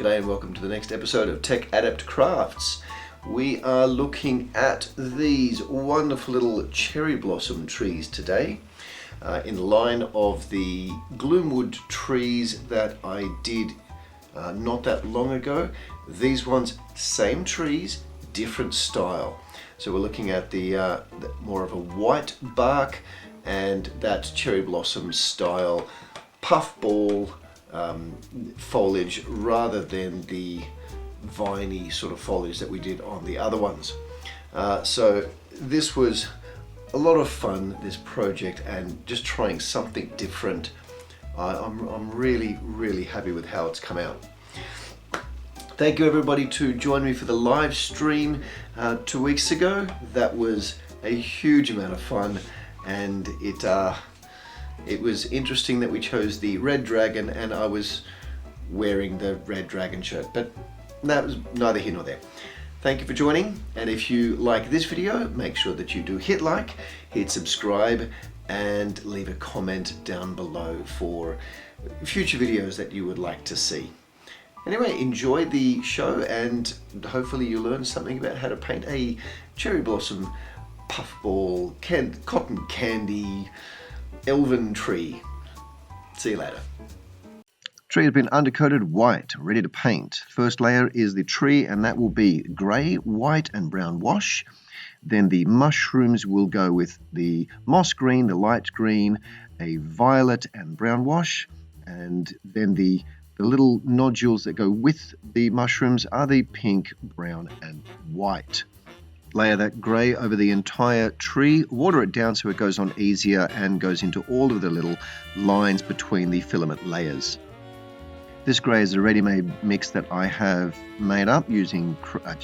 G'day and welcome to the next episode of Tech Adept Crafts. We are looking at these wonderful little cherry blossom trees today in line of the Gloomwood trees that I did not that long ago. These ones, same trees, different style. So we're looking at the more of a white bark and that cherry blossom style puffball foliage rather than the viney sort of foliage that we did on the other ones. So this was a lot of fun, this project, and just trying something different. I'm really happy with how it's come out. Thank you everybody to join me for the live stream 2 weeks ago. That was a huge amount of fun, and it was interesting that we chose the red dragon and I was wearing the red dragon shirt, but that was neither here nor there. Thank you for joining, and if you like this video, make sure that you do hit like, hit subscribe, and leave a comment down below for future videos that you would like to see. Anyway, enjoy the show and hopefully you learn something about how to paint a cherry blossom puffball, cotton candy, elven tree. See you later. Tree has been undercoated white, ready to paint. First layer is the tree, and that will be grey, white and brown wash. Then the mushrooms will go with the moss green, the light green, a violet and brown wash, and then the little nodules that go with the mushrooms are the pink, brown and white. Layer that grey over the entire tree, water it down so it goes on easier and goes into all of the little lines between the filament layers. This grey is a ready-made mix that I have made up using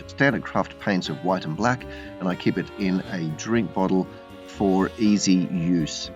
standard craft paints of white and black, and I keep it in a drink bottle for easy use.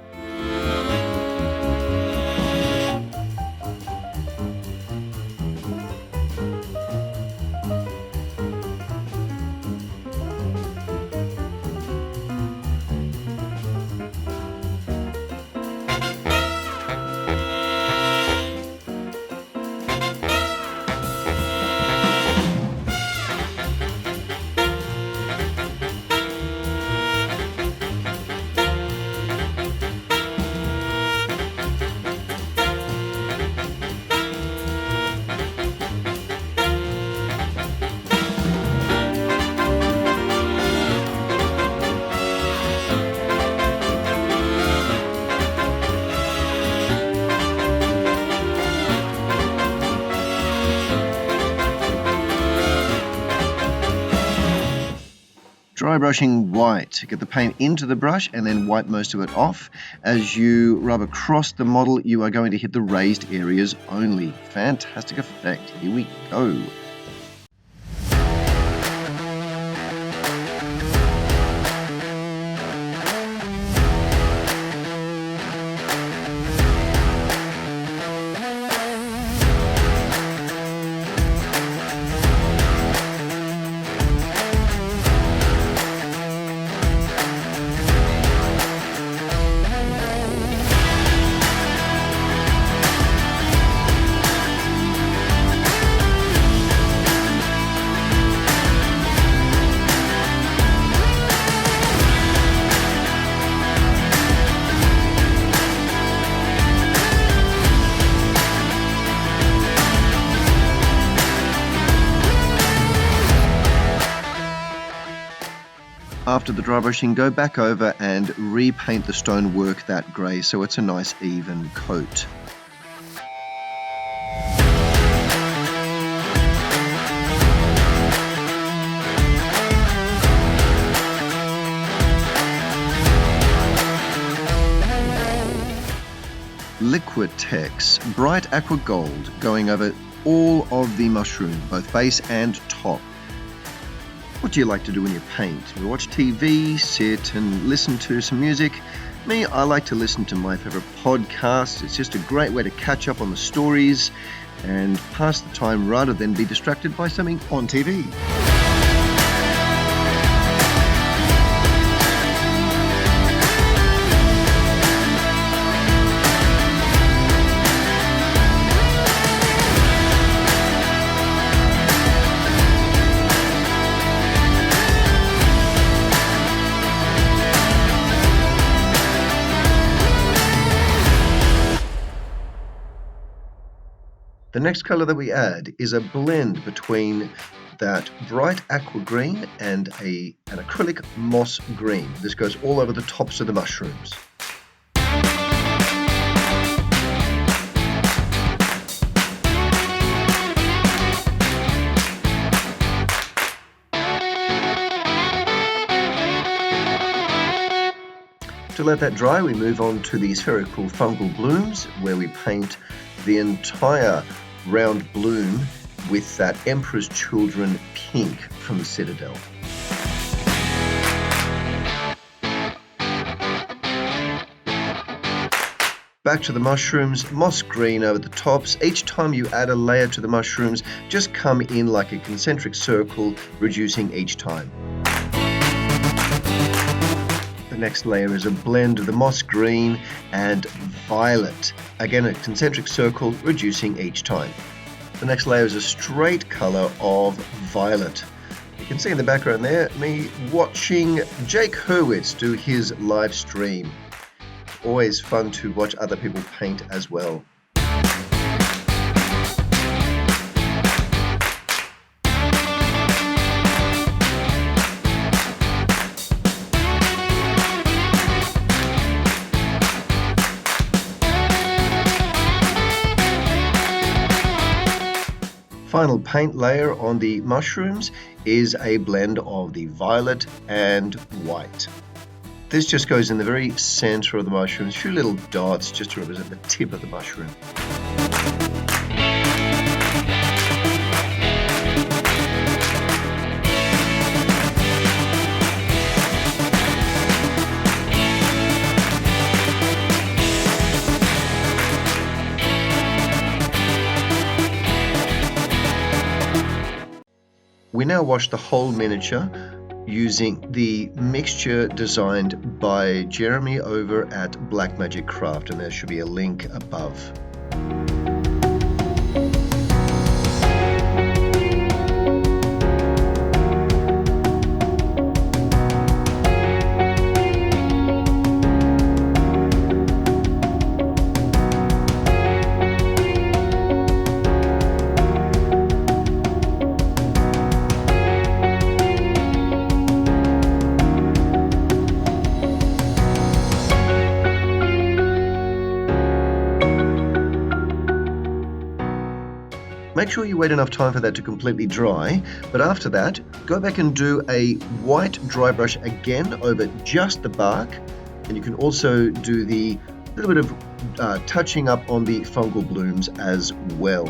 Dry brushing white. Get the paint into the brush and then wipe most of it off. As you rub across the model, you are going to hit the raised areas only. Fantastic effect. Here we go. After the dry brushing, go back over and repaint the stonework that grey so it's a nice even coat. Liquitex, bright aqua gold, going over all of the mushroom, both base and top. What do you like to do when you paint? You watch TV, sit and listen to some music? Me, I like to listen to my favorite podcast. It's just a great way to catch up on the stories and pass the time rather than be distracted by something on TV. The next color that we add is a blend between that bright aqua green and an acrylic moss green. This goes all over the tops of the mushrooms. To let that dry, we move on to the spherical fungal blooms, where we paint the entire round bloom with that Emperor's Children pink from the Citadel. Back to the mushrooms, moss green over the tops. Each time you add a layer to the mushrooms, just come in like a concentric circle, reducing each time. The next layer is a blend of the moss green and violet. Again, a concentric circle, reducing each time. The next layer is a straight color of violet. You can see in the background there, me watching Jake Hurwitz do his live stream. Always fun to watch other people paint as well. Final paint layer on the mushrooms is a blend of the violet and white. This just goes in the very center of the mushrooms, a few little dots just to represent the tip of the mushroom. We now wash the whole miniature using the mixture designed by Jeremy over at Black Magic Craft, and there should be a link above. Make sure you wait enough time for that to completely dry, but after that, go back and do a white dry brush again over just the bark, and you can also do the little bit of touching up on the fungal blooms as well.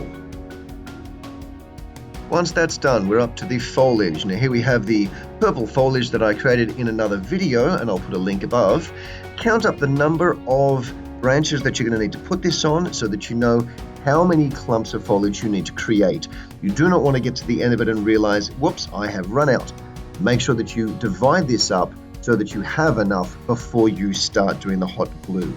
Once that's done, we're up to the foliage. Now here we have the purple foliage that I created in another video, and I'll put a link above. Count up the number of branches that you're going to need to put this on so that you know how many clumps of foliage you need to create. You do not want to get to the end of it and realize, whoops, I have run out. Make sure that you divide this up so that you have enough before you start doing the hot glue.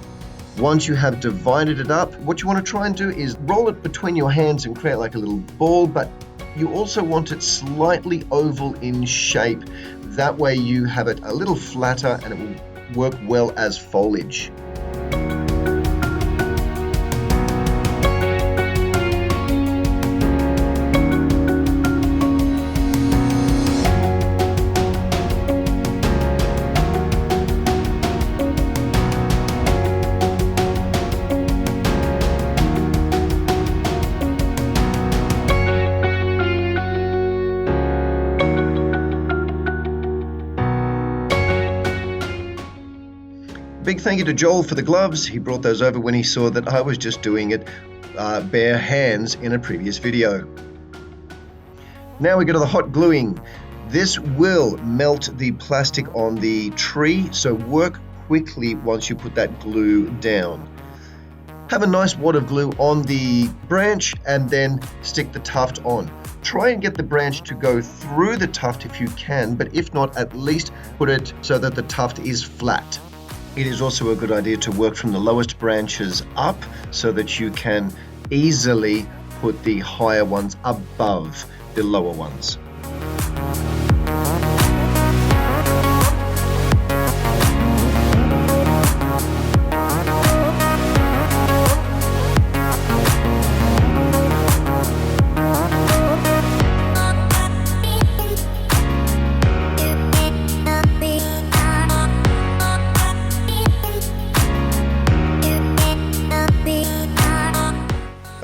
Once you have divided it up, what you want to try and do is roll it between your hands and create like a little ball, but you also want it slightly oval in shape. That way you have it a little flatter and it will work well as foliage. Big thank you to Joel for the gloves. He brought those over when he saw that I was just doing it bare hands in a previous video. Now we go to the hot gluing. This will melt the plastic on the tree, so work quickly once you put that glue down. Have a nice wad of glue on the branch and then stick the tuft on. Try and get the branch to go through the tuft if you can, but if not, at least put it so that the tuft is flat. It is also a good idea to work from the lowest branches up so that you can easily put the higher ones above the lower ones.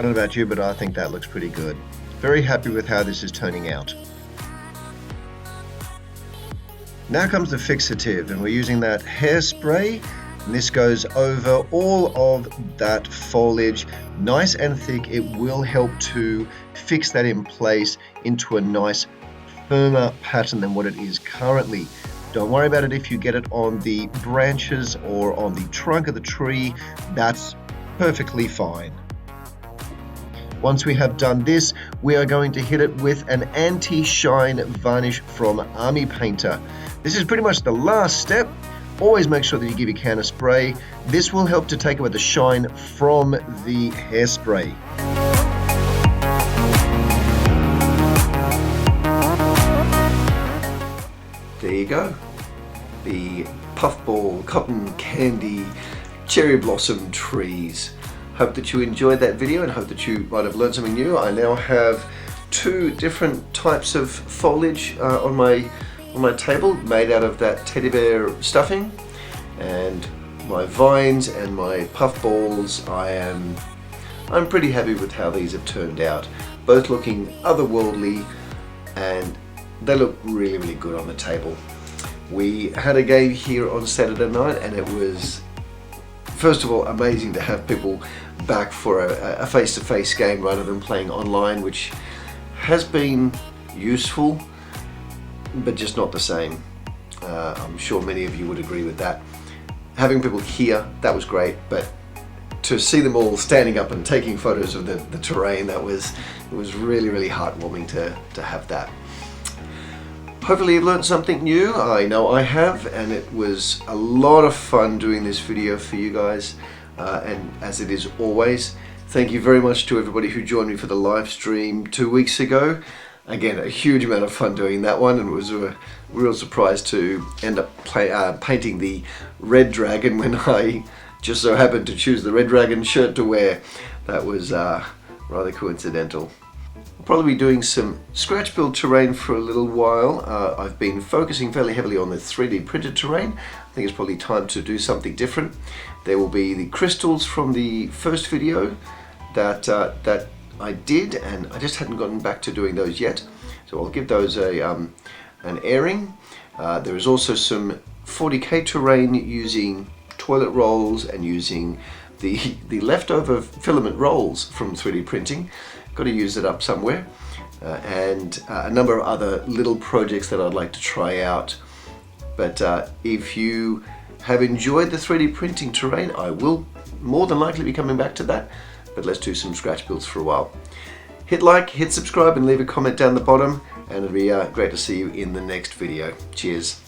I don't know about you, but I think that looks pretty good. Very happy with how this is turning out. Now comes the fixative, and we're using that hairspray, and this goes over all of that foliage, nice and thick. It will help to fix that in place into a nice firmer pattern than what it is currently. Don't worry about it if you get it on the branches or on the trunk of the tree, that's perfectly fine. Once we have done this, we are going to hit it with an anti-shine varnish from Army Painter. This is pretty much the last step. Always make sure that you give your can a spray. This will help to take away the shine from the hairspray. There you go. The puffball, cotton candy, cherry blossom trees. Hope that you enjoyed that video and hope that you might have learned something new. I now have 2 different types of foliage on my table, made out of that teddy bear stuffing, and my vines and my puffballs. I'm pretty happy with how these have turned out. Both looking otherworldly, and they look really, really good on the table. We had a game here on Saturday night, and it was, first of all, amazing to have people back for a face-to-face game rather than playing online, which has been useful, but just not the same. I'm sure many of you would agree with that. Having people here, that was great, but to see them all standing up and taking photos of the terrain, it was really, really heartwarming to have that. Hopefully you've learned something new. I know I have, and it was a lot of fun doing this video for you guys, and as it is always, thank you very much to everybody who joined me for the live stream 2 weeks ago. Again, a huge amount of fun doing that one, and it was a real surprise to end up painting the red dragon when I just so happened to choose the red dragon shirt to wear. That was rather coincidental. I'll probably be doing some scratch build terrain for a little while. I've been focusing fairly heavily on the 3D printed terrain. I think it's probably time to do something different. There will be the crystals from the first video that I did, and I just hadn't gotten back to doing those yet. So I'll give those an airing. There is also some 40K terrain using toilet rolls and using the leftover filament rolls from 3D printing. Got to use it up somewhere, and a number of other little projects that I'd like to try out. But if you have enjoyed the 3D printing terrain, I will more than likely be coming back to that, but let's do some scratch builds for a while. Hit like, hit subscribe, and leave a comment down the bottom, and it'll be great to see you in the next video. Cheers.